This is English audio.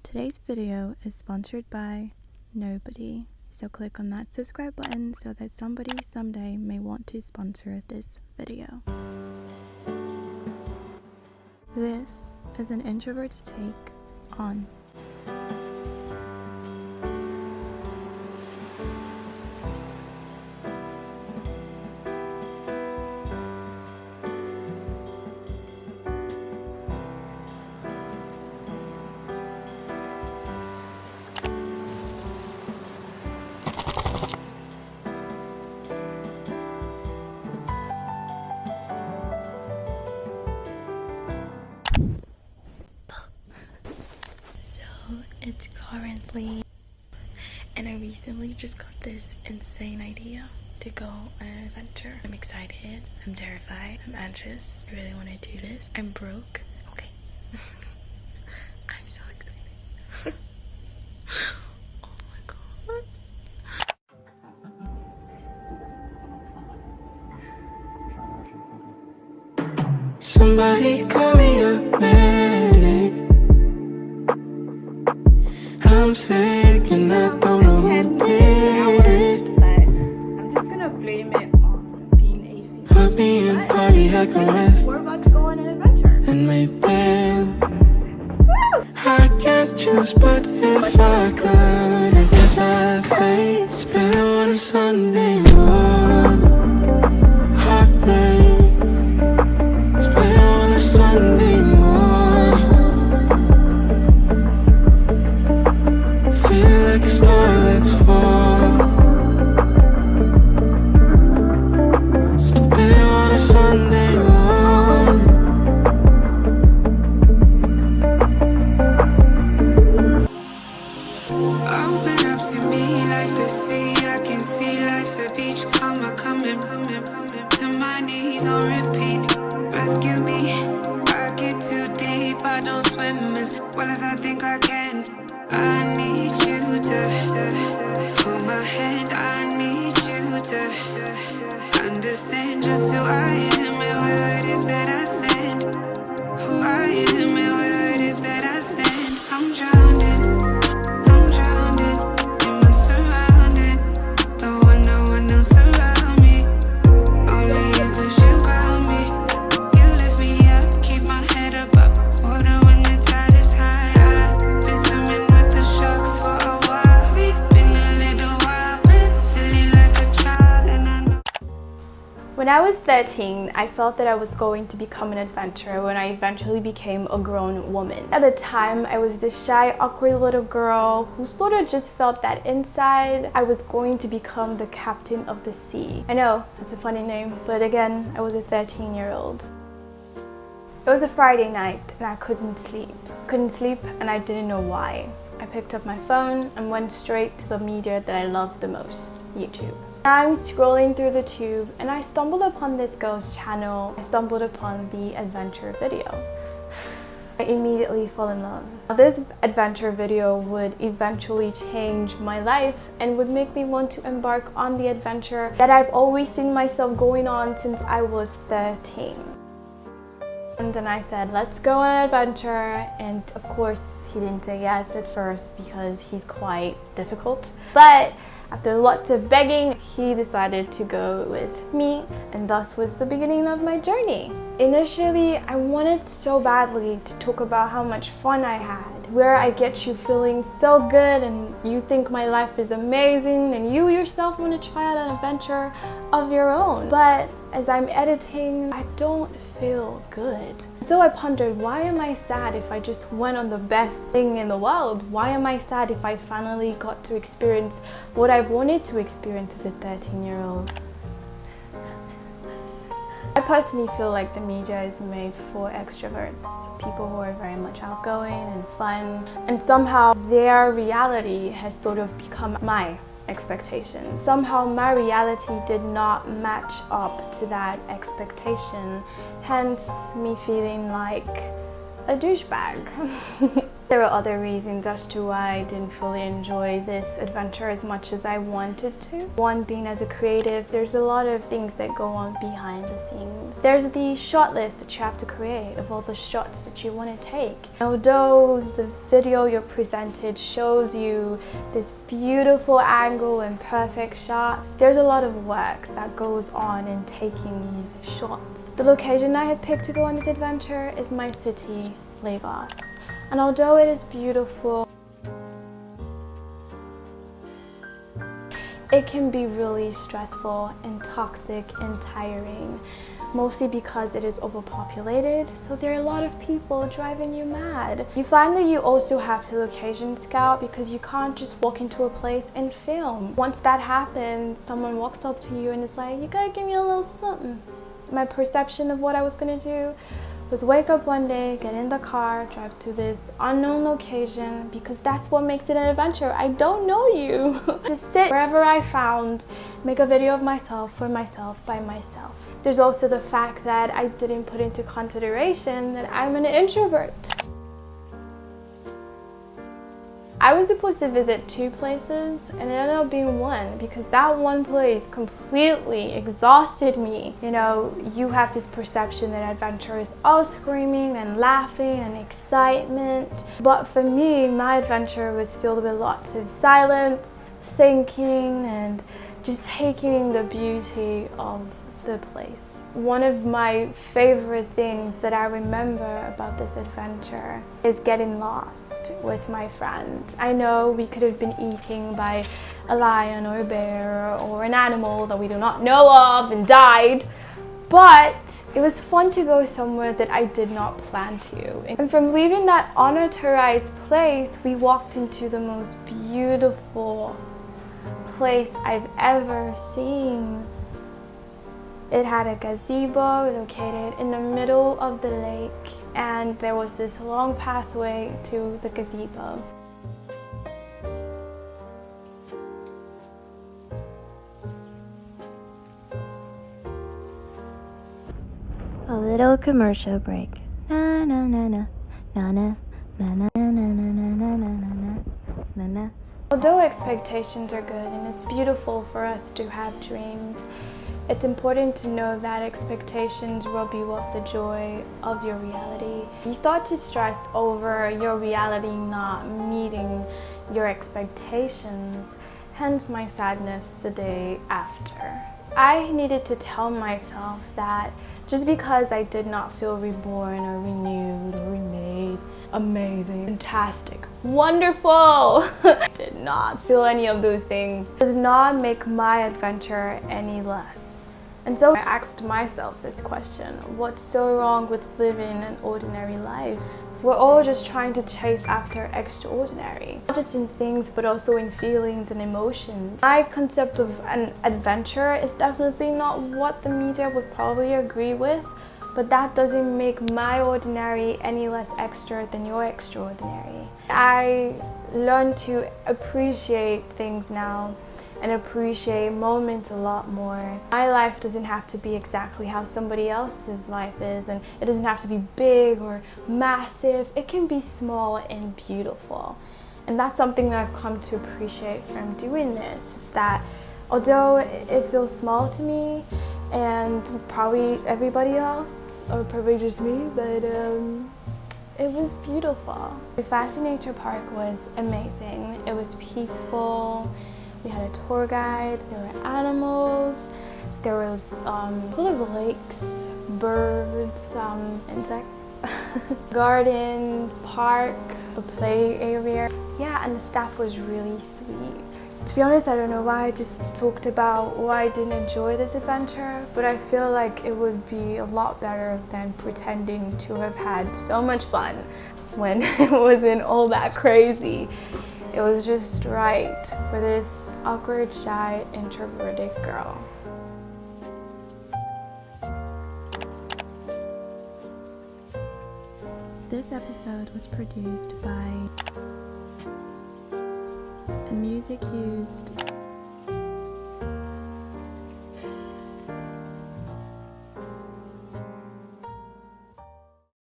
Today's video is sponsored by nobody, so click on that subscribe button so that somebody someday may want to sponsor this video. This is an introvert's take on it's currently, and I recently just got this insane idea to go on an adventure. I'm excited, I'm terrified, I'm anxious. I really want to do this. I'm broke. Okay. I'm so excited. Oh my god. Somebody call me a medic. I'm sick and I don't know who did it. But I'm just gonna blame it on being a female. Put me in cardiac arrest We're about to go on an adventure. and may bail. I can't choose, but if I could, I guess I'd say spend on a Sunday morning. Heartbreak. Spend on a Sunday morning. Feel like a star that's falling. Stupid on a Sunday morning. Open up to me like the sea. I can see life's a beach. Coming to my knees on repeat. Rescue me. I get too deep. I don't swim as well as I think I can. I need you to hold my hand. I need you to understand just who I am and where it is that I stand. Who I am and where it is that I stand. I'm drowning in my surrounding. Don't want no one else around me. Only you push you ground me. You lift me up, keep my head above water when the tide is high. I've been swimming with the sharks for a while. Been a little wild, been silly like a child, and I know. When I was 13, I felt that I was going to become an adventurer when I eventually became a grown woman. At the time, I was this shy, awkward little girl who sort of just felt that inside I was going to become the captain of the sea. I know, that's a funny name, but again, I was a 13-year-old. It was a Friday night and I couldn't sleep. And I didn't know why. I picked up my phone and went straight to the media that I love the most, YouTube. I'm scrolling through the tube and I stumbled upon this girl's channel. I stumbled upon the adventure video. I immediately fell in love. This adventure video would eventually change my life and would make me want to embark on the adventure that I've always seen myself going on since I was 13. And then I said, let's go on an adventure. And of course, he didn't say yes at first because he's quite difficult. But after lots of begging, he decided to go with me, and thus was the beginning of my journey. Initially, I wanted so badly to talk about how much fun I had, where I get you feeling so good and you think my life is amazing and you yourself want to try out an adventure of your own. But as I'm editing, I don't feel good. So I pondered, why am I sad if I just went on the best thing in the world? Why am I sad if I finally got to experience what I wanted to experience as a 13-year-old? I personally feel like the media is made for extroverts, people who are very much outgoing and fun, and somehow their reality has sort of become my expectation. Somehow my reality did not match up to that expectation, hence me feeling like a douchebag. There are other reasons as to why I didn't fully enjoy this adventure as much as I wanted to. One being, as a creative, there's a lot of things that go on behind the scenes. There's the shot list that you have to create of all the shots that you want to take. Although the video you're presented shows you this beautiful angle and perfect shot, there's a lot of work that goes on in taking these shots. The location I had picked to go on this adventure is my city, Lagos. And although it is beautiful, it can be really stressful and toxic and tiring, mostly because it is overpopulated, so there are a lot of people driving you mad. You find that you also have to location scout because you can't just walk into a place and film. Once that happens, someone walks up to you and is like, you gotta give me a little something. My perception of what I was gonna do was wake up one day, get in the car, drive to this unknown location, because that's what makes it an adventure. I don't know you. Just sit wherever I found, make a video of myself, for myself, by myself. There's also the fact that I didn't put into consideration that I'm an introvert. I was supposed to visit 2 places and it ended up being 1 because that one place completely exhausted me. You know, you have this perception that adventure is all screaming and laughing and excitement. But for me, my adventure was filled with lots of silence, thinking, and just taking in the beauty of the place. One of my favorite things that I remember about this adventure is getting lost with my friends. I know we could have been eaten by a lion or a bear or an animal that we do not know of and died, but it was fun to go somewhere that I did not plan to. And from leaving that unauthorized place, we walked into the most beautiful place I've ever seen. It had a gazebo located in the middle of the lake, and there was this long pathway to the gazebo. A little commercial break. Na na na na na na na na na na na na na na. Although expectations are good and it's beautiful for us to have dreams, it's important to know that expectations rob you of the joy of your reality. You start to stress over your reality not meeting your expectations, hence my sadness the day after. I needed to tell myself that just because I did not feel reborn or renewed or remade, amazing, fantastic, wonderful, did not feel any of those things, does not make my adventure any less. And so I asked myself this question: what's so wrong with living an ordinary life? We're all just trying to chase after extraordinary, not just in things but also in feelings and emotions. My concept of an adventure is definitely not what the media would probably agree with, but that doesn't make my ordinary any less extra than your extraordinary. I learn to appreciate things now and appreciate moments a lot more. My life doesn't have to be exactly how somebody else's life is, and it doesn't have to be big or massive. It can be small and beautiful. And that's something that I've come to appreciate from doing this, is that although it feels small to me and probably everybody else, or probably just me, but it was beautiful. The Fascinator Park was amazing. It was peaceful. We had a tour guide, there were animals, there was full of lakes, birds, insects, gardens, park, a play area. Yeah, and the staff was really sweet. To be honest, I don't know why I just talked about why I didn't enjoy this adventure, but I feel like it would be a lot better than pretending to have had so much fun when it wasn't all that crazy. It was just right for this awkward, shy, introverted girl. This episode was produced by, and music used